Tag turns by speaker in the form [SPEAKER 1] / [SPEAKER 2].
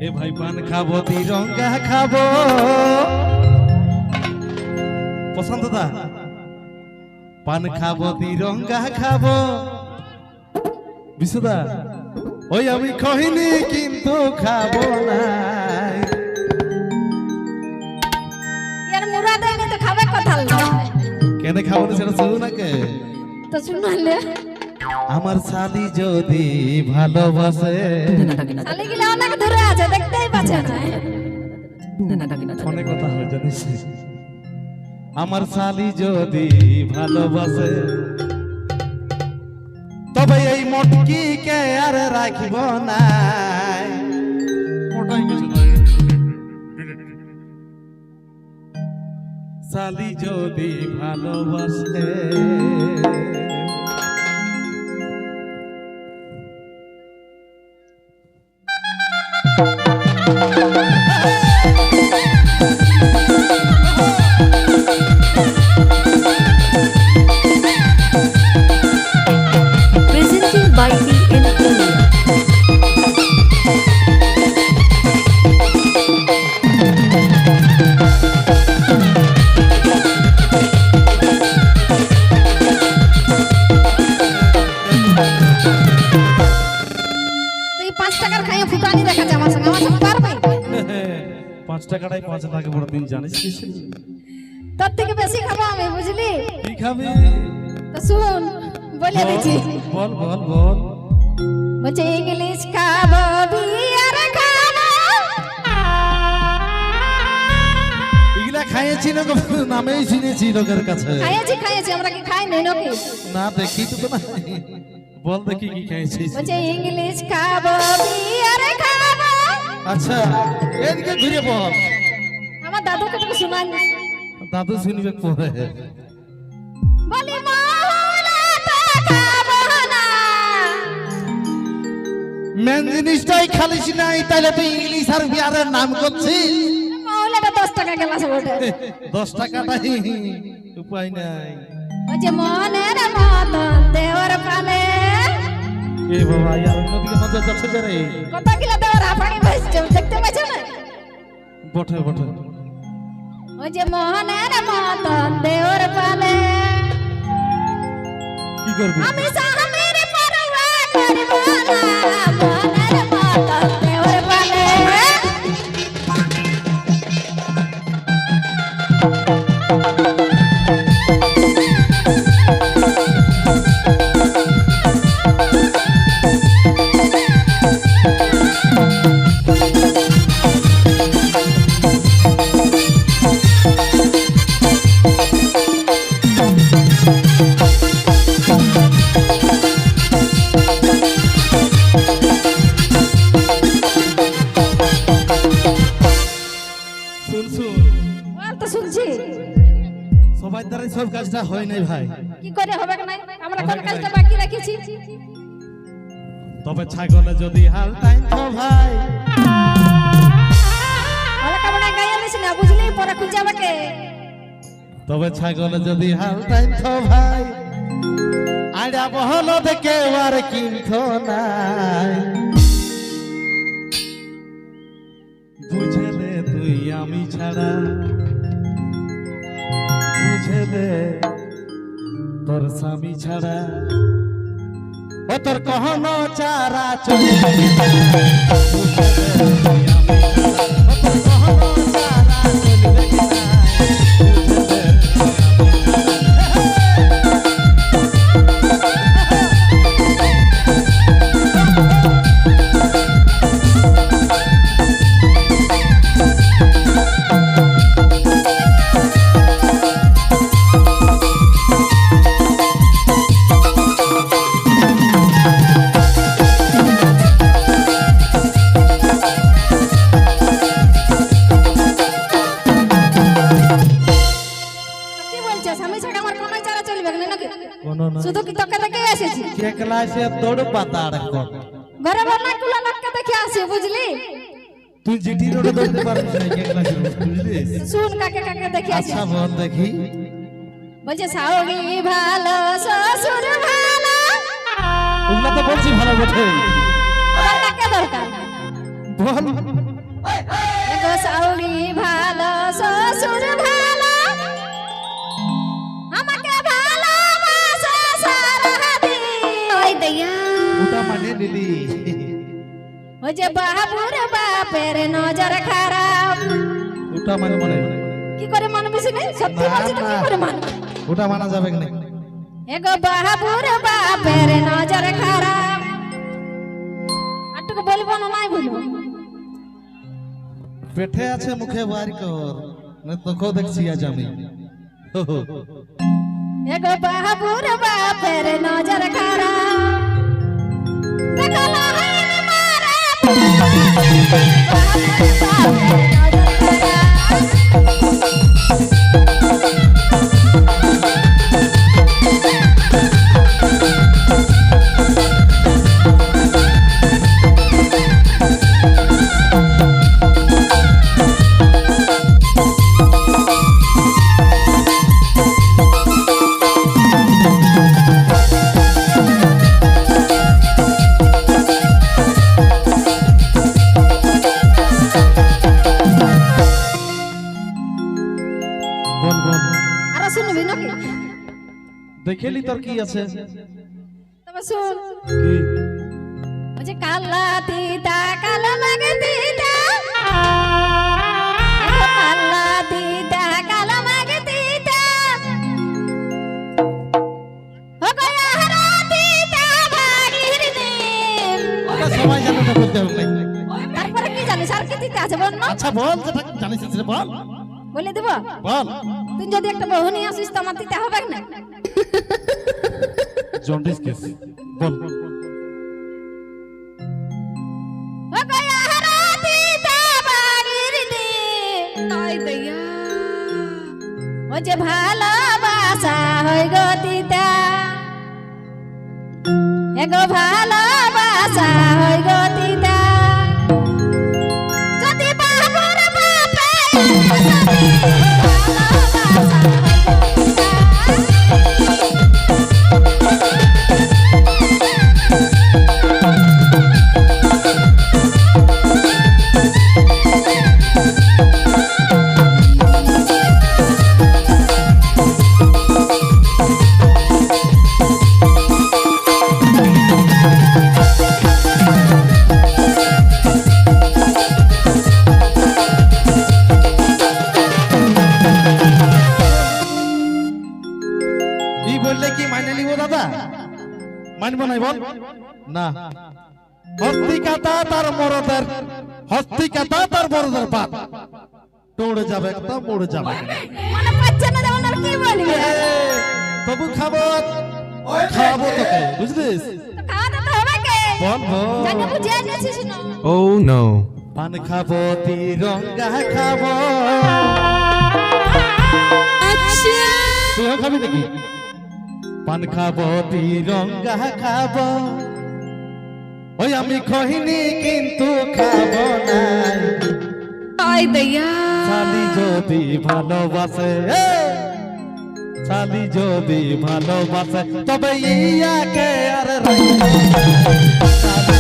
[SPEAKER 1] এ ভাই পান খাবো তিরঙ্গা খাবো পছন্দ দা পান খাবো তিরঙ্গা খাবো বিশুদা ওই আমি কহিনি কিন্তু খাবো না
[SPEAKER 2] यार मुराद है नहीं तो खावे কথা
[SPEAKER 1] কেন খাবো না সেটা শুনো না কে
[SPEAKER 2] তো শুনলে
[SPEAKER 1] আমার শালি যদি ভালোবাসে
[SPEAKER 2] শালি গিলা অনেক দূরে আছে দেখতেই পাচ্ছে না
[SPEAKER 1] ফোনে কথা হয় জানিস আমার শালি যদি ভালোবাসে তবে এই মটকি কে আর রাখিব না ওটাই কিছু নয় শালি যদি ভালোবাসে
[SPEAKER 3] Presented by TN India.
[SPEAKER 2] তুই 5 টাকার খাইয়ে ফুটানি দেখাচ্ছে আমার সঙ্গে পারবে
[SPEAKER 1] 5 টাকাটাই 5 টাকা বড় দিন জানিস কি
[SPEAKER 2] তোর থেকে বেশি খাবো আমি বুঝলি
[SPEAKER 1] কি খাবি
[SPEAKER 2] তো শুন বলে দিচ্ছি
[SPEAKER 1] বল বল বল
[SPEAKER 2] বলছে ইংলিশ খাবো বিয়ার খাবো
[SPEAKER 1] এগুলা খাইয়েছি না নামেই শুনেছি লোকের কাছে
[SPEAKER 2] খাইয়েছি আমরা কি খাই নাই নাকি
[SPEAKER 1] না দেখি তো না বল দেখি কি খাইছিস
[SPEAKER 2] বলছে ইংলিশ খাবো বিয়ার খাবো
[SPEAKER 1] আচ্ছা এদিকে ঘুরে বল
[SPEAKER 2] আমার দাদুকে তুমি শুনাই
[SPEAKER 1] দাদু শুনবে পরে
[SPEAKER 2] বলি মহলা তো খাবো না
[SPEAKER 1] মেন জিনিসটাই খালিস নাই তাহলে তুই ইংলিশ আর বিয়ারের নাম করছিস
[SPEAKER 2] মহলাটা 10 টাকা গেলাস ওটা
[SPEAKER 1] 10 টাকাটাই উপায় নাই
[SPEAKER 2] বলছে মনের মতন দেওয়ার পালে
[SPEAKER 1] এ বাবা ইয়ার অন্যদিকে নজর যাচ্ছে যে রে
[SPEAKER 2] কত কিলো দেওয়ার আপানি বসছে দেখতে পাচ্ছ না
[SPEAKER 1] বটে বটে
[SPEAKER 2] ওই যে মনের মতন দেওয়ার পালে
[SPEAKER 1] কি করবি
[SPEAKER 2] আমি সামনের পরওয়া করব না মনের মতন দেওয়ার পালে
[SPEAKER 1] শুন শুন
[SPEAKER 2] বল তো শুনছি
[SPEAKER 1] সবাই দ্বারাই সব কাজটা হয় নাই ভাই
[SPEAKER 2] কি করে হবে না আমরা কোন কাজটা বাকি রেখেছি
[SPEAKER 1] তবে ছাগলে যদি হাল টাইম তো ভাই
[SPEAKER 2] ভালো কামনা গায়ে নিস না বুঝলি পরে খুঁজে আমাকে
[SPEAKER 1] তবে ছাগলে যদি হাল টাইম তো ভাই আড়া বহল দেখে আর কিনতো নাই বুঝলে তুই আমি ছাড়া বুঝলে তোর স্বামী ছাড়া ও তোর কহনো চারা চলে
[SPEAKER 2] কি বলছিস আমি ছাড়া আমার কোনো চারা চলবে না নাকি
[SPEAKER 1] কোনো না
[SPEAKER 2] শুধু কি তোকে দেখে এসেছি
[SPEAKER 1] কে ক্লাসে তোর পাতাড় কর
[SPEAKER 2] ঘরে বন্যা কুলা লোককে দেখে আসি বুঝলি
[SPEAKER 1] তুই জিটি রোডে ধরতে পারবি না কে ক্লাসে বুঝলি
[SPEAKER 2] শুন কাকে কাকে দেখে আসি
[SPEAKER 1] আচ্ছা বল দেখি
[SPEAKER 2] বলছে শাওরি ভালো শ্বশুর ভালো
[SPEAKER 1] ও ওগুলা তো বলছি ভালো বটে
[SPEAKER 2] ওদের কাকে দরকার
[SPEAKER 1] বল
[SPEAKER 2] এগো শাওরি ভালো শ্বশুর ভালো আমাকে ভালোবাসে সারাদিন ওই দয়া
[SPEAKER 1] ওটা মানে নিলি
[SPEAKER 2] ওই যে বাবুর বাপের নজর খারাপ
[SPEAKER 1] ওটা মানে মানে
[SPEAKER 2] কি করে মানবি শুনে সত্যি
[SPEAKER 1] না,
[SPEAKER 2] বলছি তো কি
[SPEAKER 1] না।
[SPEAKER 2] করে মানবি
[SPEAKER 1] ওটা মানা যাবে না
[SPEAKER 2] এগো বাবুর বাপের নজর খারাপ আটটুকু বলবো না নাই বলবো
[SPEAKER 1] পেটে আছে মুখে বার কর না তোকেও দেখছি আজ আমি
[SPEAKER 2] এগো বাবুর বাপের নজর খারাপ দেখো লাইন মারে বাবুর বাপের নজর খারাপ
[SPEAKER 1] বল বল
[SPEAKER 2] আরো শুনবি নাকি
[SPEAKER 1] দেখেলি তোর কি আছে
[SPEAKER 2] তবে শুন
[SPEAKER 1] কি
[SPEAKER 2] ওই যে কালা দিদা কালা লাগে দিদা এগো কালা দিদা কালা লাগে দিদা ও গয়া হারা দিদা বাড়ির দিন
[SPEAKER 1] ওটা সবাই জানে তো বলতে হবে না।
[SPEAKER 2] তারপরে কি জানিস আর কি দিতে আছে বল না
[SPEAKER 1] আচ্ছা বল যেটা জানিস সেটা বল
[SPEAKER 2] বলে দেব
[SPEAKER 1] বল
[SPEAKER 2] তুই যদি একটা বহু নিয়ে আসিস তো আমার দিতে হবে না
[SPEAKER 1] জন্ডিস কেস বল
[SPEAKER 2] ও গয়া হারা দিদা বাড়ির দিন
[SPEAKER 3] Ay, Daya.
[SPEAKER 2] ও যে ভালোবাসা হই গো দিদা এগো ভালোবাসা হই গো দিদা যদি বাবুর বাপে ভালোবাসা
[SPEAKER 1] ই বললে কি মানে নিব দাদা মানবো নাই বল না হস্তিকাতা তার মরদের হস্তিকাতা তার মরদের পাপ দৌড়ে যাবে তো পড়ে যাবে
[SPEAKER 2] মানে পাচ্ছে না যেমন আর কি বলবি
[SPEAKER 1] এ, তবু খাবো খাবো তোকে বুঝলিস
[SPEAKER 2] তো খাওয়া দাওয়া তো হবে কে
[SPEAKER 1] বল বল
[SPEAKER 2] জানি বুঝিয়ে নিয়েছিস না
[SPEAKER 4] Oh no.
[SPEAKER 1] পান খাবো তিরঙ্গা খাবো তুইও খাবি নাকি পান খাবো তিরঙ্গা খাবো ওই আমি কহিনি কিন্তু খাবো না
[SPEAKER 3] Ay, Daya.
[SPEAKER 1] শালি যদি ভালোবাসে শালি যদি ভালোবাসে তবে ইয়াকে আর রাখবো না। শালি